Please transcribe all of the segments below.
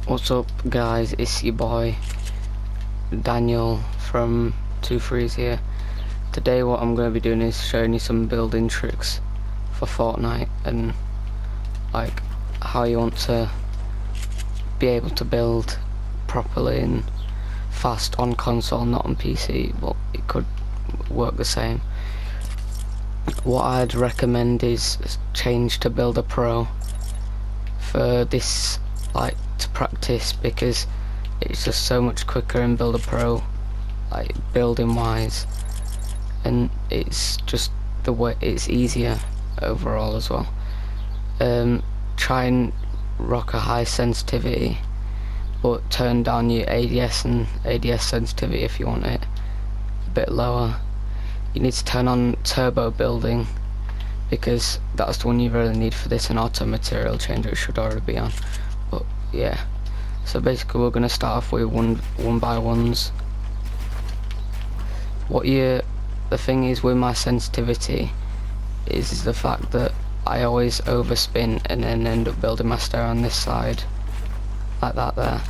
What's up guys, it's your boy Daniel from 2 Threes here. Today what I'm going to be doing is showing you some building tricks for Fortnite and like how you want to be able to build properly and fast on console, not on PC, but it could work the same. What I'd recommend is change to Builder Pro for this, like, to practice, because it's just so much quicker in Builder Pro, like building wise, and it's just the way it's easier overall as well. Try and rock a high sensitivity, but turn down your ADS and ADS sensitivity if you want it a bit lower. You need to turn on turbo building, because that's the one you really need for this, and auto material changer it should already be on. But yeah, so basically we're going to start off with one by ones. The thing is with my sensitivity is the fact that I always overspin and then end up building my stair on this side like that there,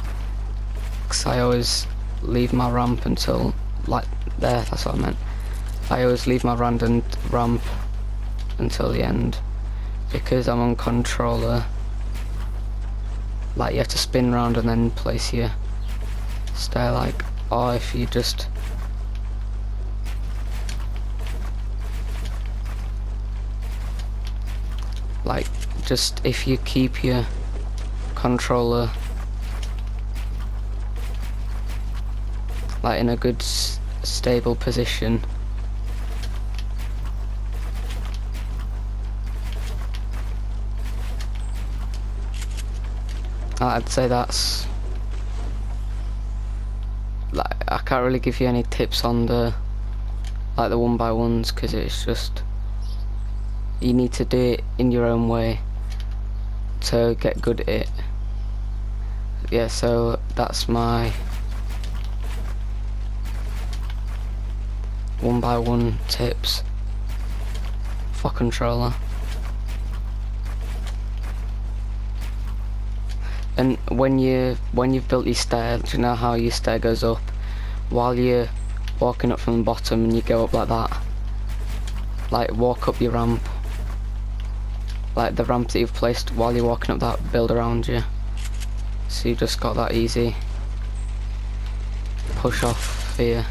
because I always leave my ramp until, like there, that's what I meant. I always leave my random ramp until the end, because I'm on controller. Like, you have to spin round and then place your stair, like, or if you just if you keep your controller like in a good stable position, I'd say that's, like, I can't really give you any tips on the one by ones, because it's just, you need to do it in your own way to get good at it. Yeah, so that's my one by one tips for controller. And when you've built your stair, do you know how your stair goes up? While you're walking up from the bottom and you go up like that, like walk up your ramp, like the ramp that you've placed while you're walking up that, build around you, so you just got that easy push off here.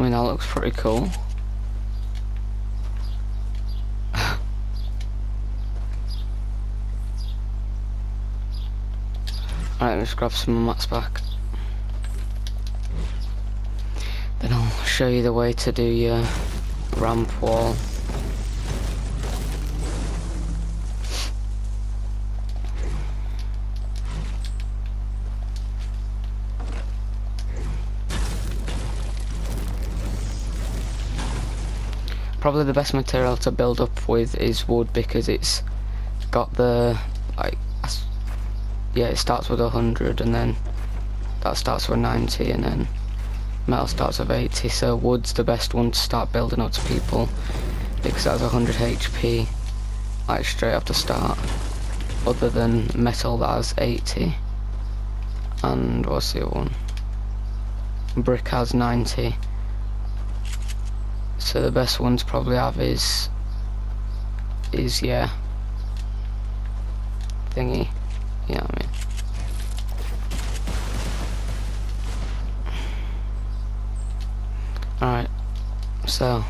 I mean, that looks pretty cool. Alright, let's grab some mats back. Then I'll show you the way to do your ramp wall. Probably the best material to build up with is wood, because it's got the, like, yeah, it starts with 100 and then that starts with 90 and then metal starts with 80, so wood's the best one to start building up to people, because that's 100 HP like straight off the start, other than metal that has 80, and what's the other one, brick has 90. So the best ones probably have is yeah, thingy, you know what I mean. Alright, so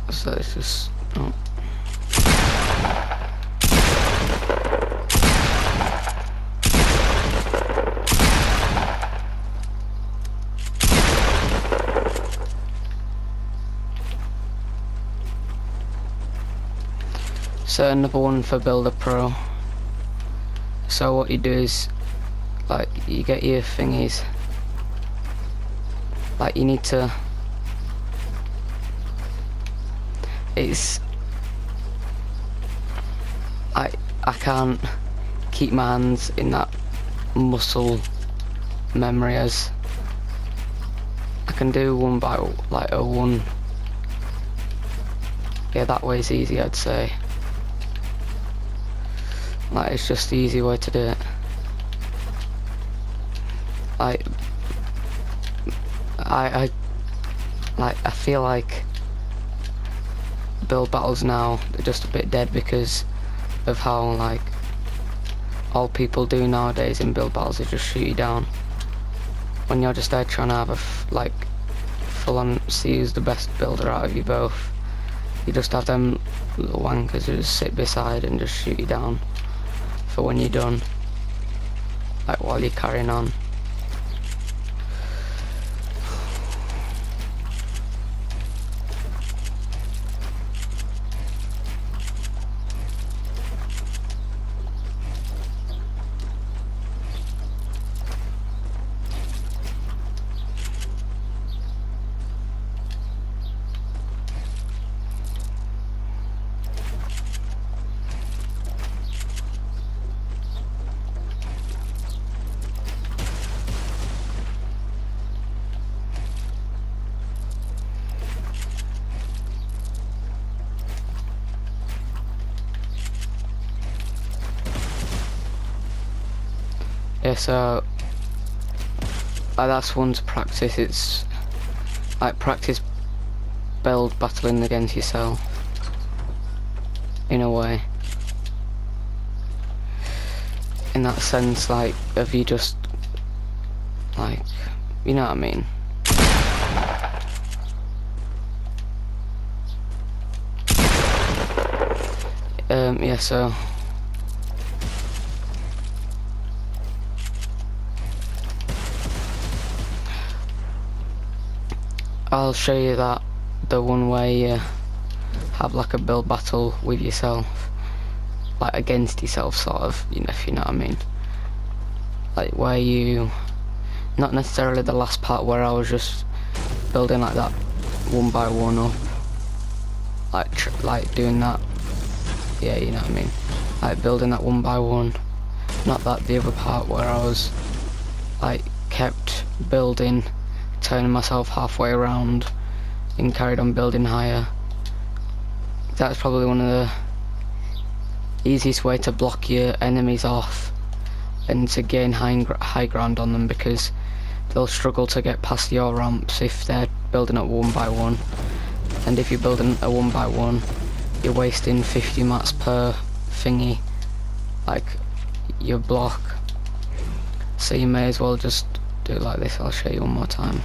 it's just, oh. So another one for Builder Pro. So what you do is, like, you get your thingies, like you need to, I can't keep my hands in that muscle memory as I can do one by like a one. Yeah, that way's easy, I'd say. Like, it's just the easy way to do it. Like, I feel like build battles now, they're just a bit dead because of how, like, all people do nowadays in build battles is just shoot you down. When you're just there trying to have a, like, full on see who's the best builder out of you both, you just have them little wankers who just sit beside and just shoot you down for when you're done, like while you're carrying on. Yeah, so that's one to practice. It's like practice build battling against yourself in a way. In that sense, like, of you just, like, you know what I mean? Yeah, so I'll show you that, the one where you have like a build battle with yourself, like against yourself sort of, you know, if you know what I mean. Like where you, not necessarily the last part where I was just building like that one by one up, like doing that, yeah, you know what I mean, like building that one by one, not that the other part where I was like kept building, turning myself halfway around and carried on building higher. That's probably one of the easiest way to block your enemies off and to gain high ground on them, because they'll struggle to get past your ramps if they're building it one by one, and if you're building a one by one, you're wasting 50 mats per thingy, like your block. So you may as well just do it like this. I'll show you one more time.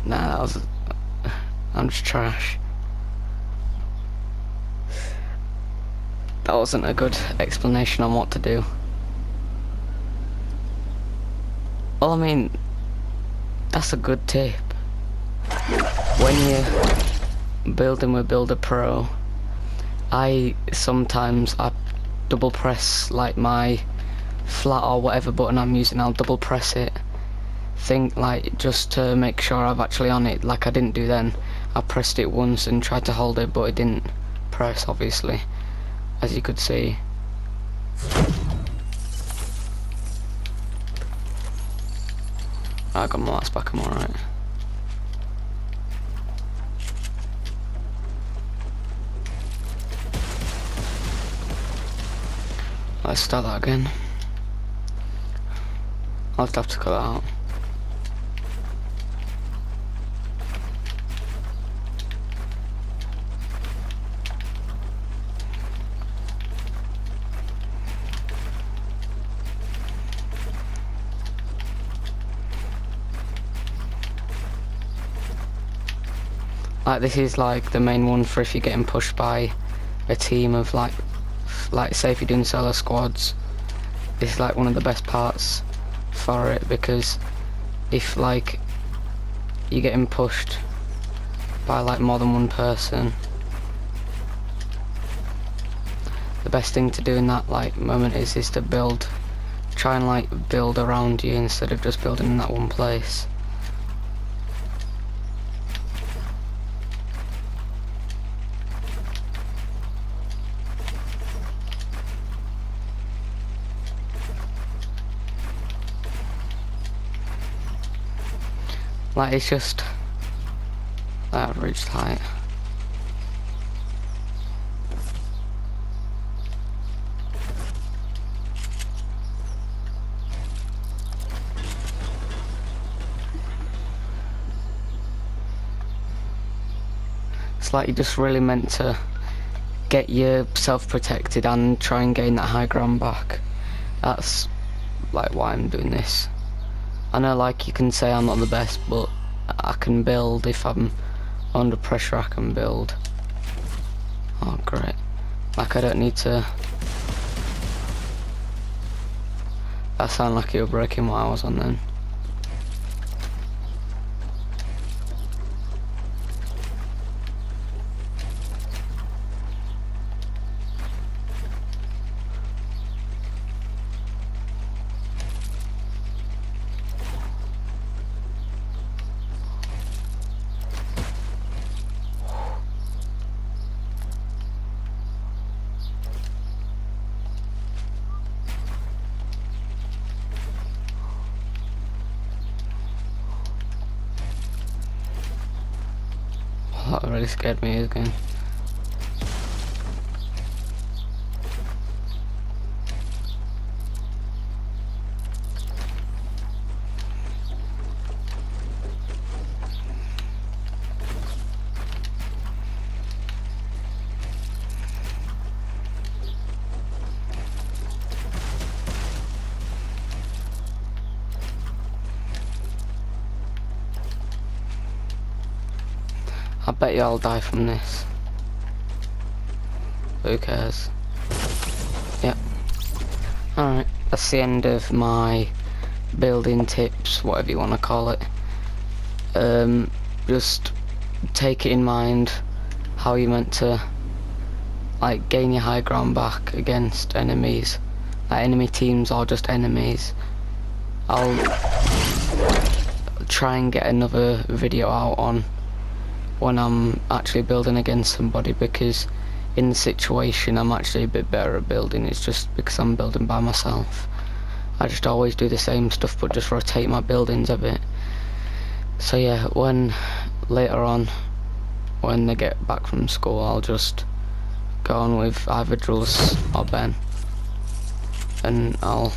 Nah, I'm just trash. That wasn't a good explanation on what to do. Well, I mean, that's a good tip. When you're building with Builder Pro, sometimes I double press like my flat or whatever button I'm using, I'll double press it. Think like just to make sure I've actually on it, like I didn't do then. I pressed it once and tried to hold it, but it didn't press, obviously, as you could see. I got my last back, I'm alright. Let's start that again. I'll just have to cut that out. Like, this is like the main one for if you're getting pushed by a team of like if, like, say if you're doing solo squads, this is like one of the best parts for it, because if like you're getting pushed by like more than one person, the best thing to do in that like moment is to build, try and like build around you instead of just building in that one place. Like, it's just average height. It's like you're just really meant to get yourself protected and try and gain that high ground back. That's like why I'm doing this. I know, like, you can say I'm not the best, but I can build. If I'm under pressure, I can build. Oh, great. Like, I don't need to... That sounded like you were breaking what I was on then. That really scared me again. I bet you I'll die from this. Who cares? Yep. Alright, that's the end of my building tips, whatever you want to call it. Just take it in mind how you're meant to like gain your high ground back against enemies, like enemy teams or just enemies. I'll try and get another video out on when I'm actually building against somebody, because in the situation I'm actually a bit better at building. It's just because I'm building by myself. I just always do the same stuff but just rotate my buildings a bit. So yeah, when later on when they get back from school, I'll just go on with either Jules or Ben and I'll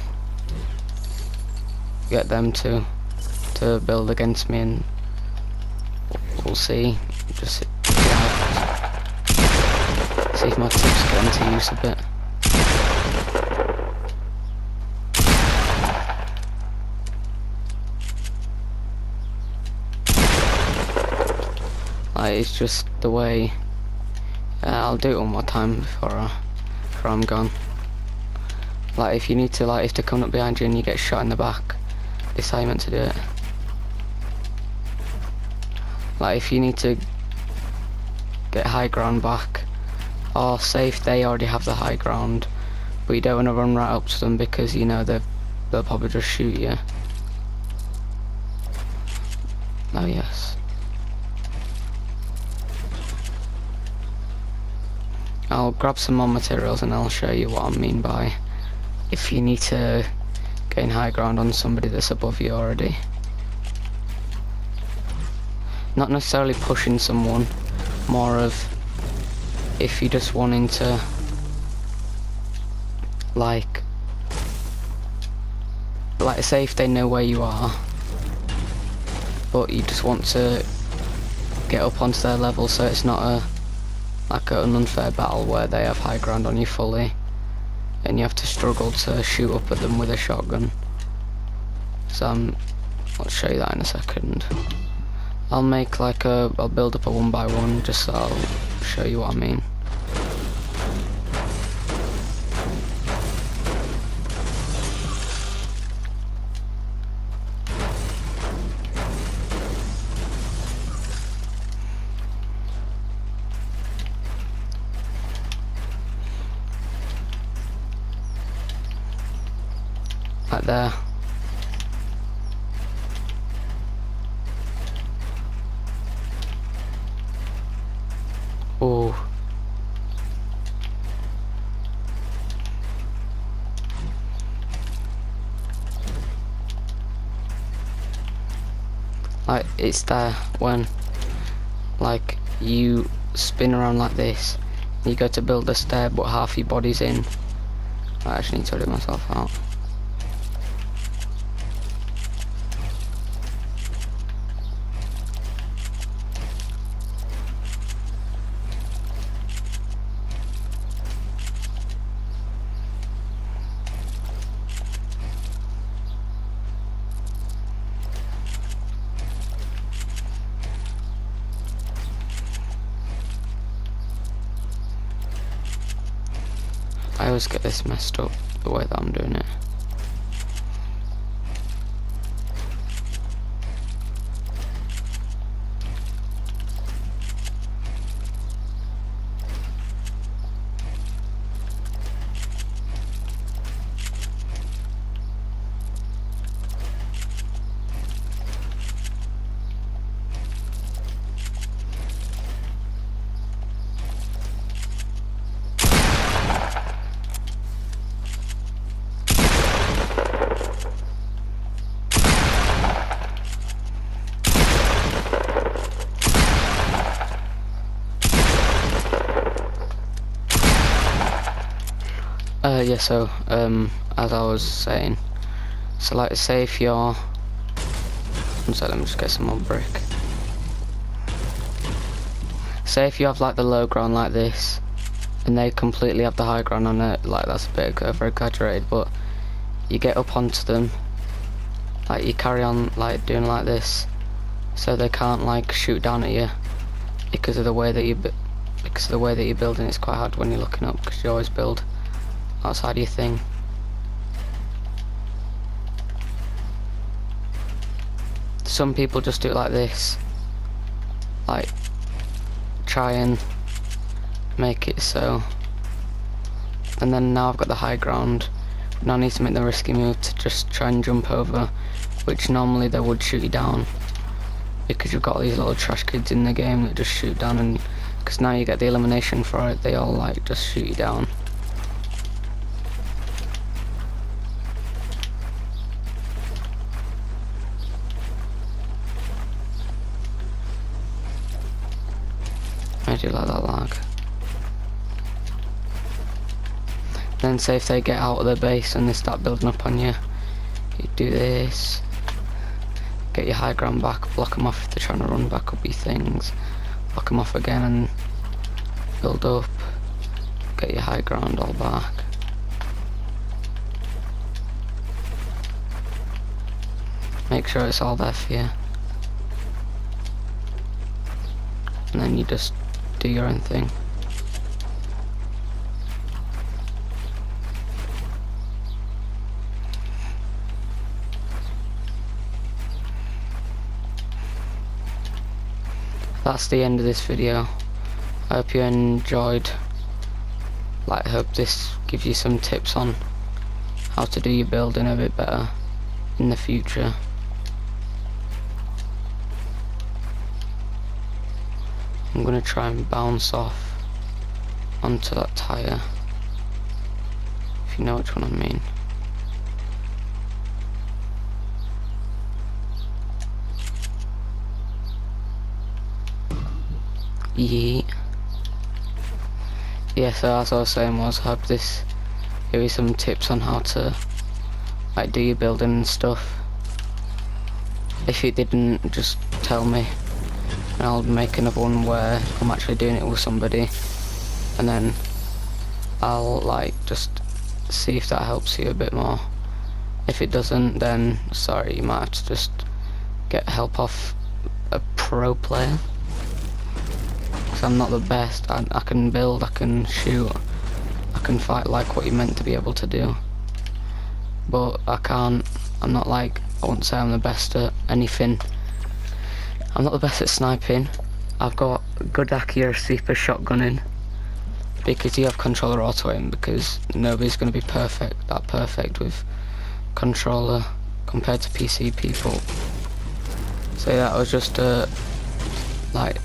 get them to build against me, and we'll see. Just see if my tips get into use a bit. Like, it's just the way. I'll do it one more time before I'm gone. Like, if you need to, like, if they come up behind you and you get shot in the back, this is how you're meant to do it. Like, if you need to get high ground back, or say if they already have the high ground but you don't want to run right up to them because you know they'll probably just shoot you. Oh yes. I'll grab some more materials and I'll show you what I mean by if you need to gain high ground on somebody that's above you already. Not necessarily pushing someone, more of if you're just wanting to like say if they know where you are but you just want to get up onto their level, so it's not an unfair battle where they have high ground on you fully and you have to struggle to shoot up at them with a shotgun. So I'll show you that in a second. I'll make like I'll build up a 1 by 1 just so I'll show you what I mean. Right there. Oh. Like, it's there when, like, you spin around like this, and you go to build a stair, but half your body's in. I actually need to edit myself out. I always get this messed up, the way that I'm doing it. Yeah, so, as I was saying, so like, say if you're, so let me just get some more brick. Say if you have like the low ground like this, and they completely have the high ground on it, like that's a bit over exaggerated, but you get up onto them, like you carry on like doing like this, so they can't like shoot down at you, because of the way that you're building. It's quite hard when you're looking up, because you always build outside your thing. Some people just do it like this, like try and make it so, and then now I've got the high ground. Now I need to make the risky move to just try and jump over, which normally they would shoot you down, because you've got these little trash kids in the game that just shoot down, and because now you get the elimination for it, they all like just shoot you down. I do like that lag. Then say if they get out of their base and they start building up on you, you do this, get your high ground back, block them off if they're trying to run back up your things, block them off again and build up, get your high ground all back. Make sure it's all there for you. And then you just do your own thing. That's the end of this video. I hope you enjoyed. Like, I hope this gives you some tips on how to do your building a bit better in the future. I'm gonna try and bounce off onto that tire, if you know which one I mean. Yeet. Yeah, so as I was saying I hope this give you some tips on how to like do your building and stuff. If it didn't, just tell me, and I'll make another one where I'm actually doing it with somebody, and then I'll like just see if that helps you a bit more. If it doesn't, then sorry, you might have to just get help off a pro player, because I'm not the best. I can build, I can shoot, I can fight like what you're meant to be able to do, but I'm not like, I wouldn't say I'm the best at anything. I'm not the best at sniping. I've got good accuracy for shotgunning, because you have controller auto aim, because nobody's going to be perfect with controller compared to PC people. So yeah, that was just like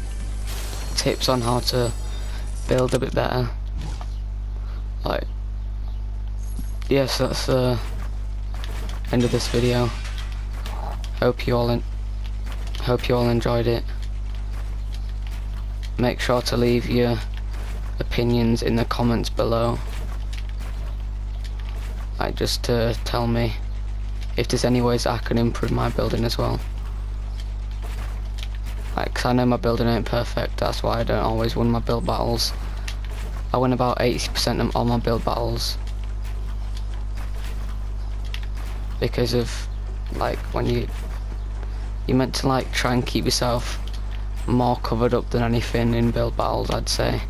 tips on how to build a bit better. Like, yes, that's the end of this video. Hope you all enjoyed it. Make sure to leave your opinions in the comments below. Like, just to tell me if there's any ways I can improve my building as well. Like, 'cause I know my building ain't perfect, that's why I don't always win my build battles. I win about 80% of all my build battles. Because of, like, when you're meant to, like, try and keep yourself more covered up than anything in build battles, I'd say.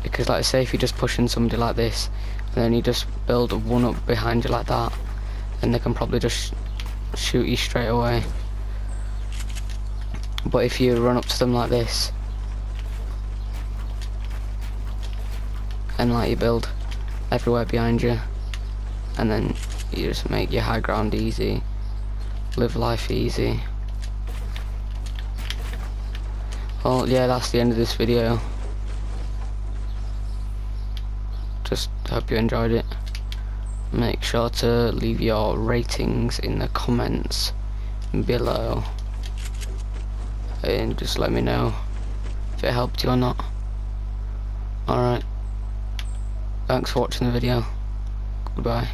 Because, like, say if you're just pushing somebody like this, and then you just build one up behind you like that, and they can probably just shoot you straight away. But if you run up to them like this, and like you build everywhere behind you, and then you just make your high ground easy, live life easy. Well, yeah, that's the end of this video. Just hope you enjoyed it. Make sure to leave your ratings in the comments below, and just let me know if it helped you or not. Alright, thanks for watching the video. Goodbye.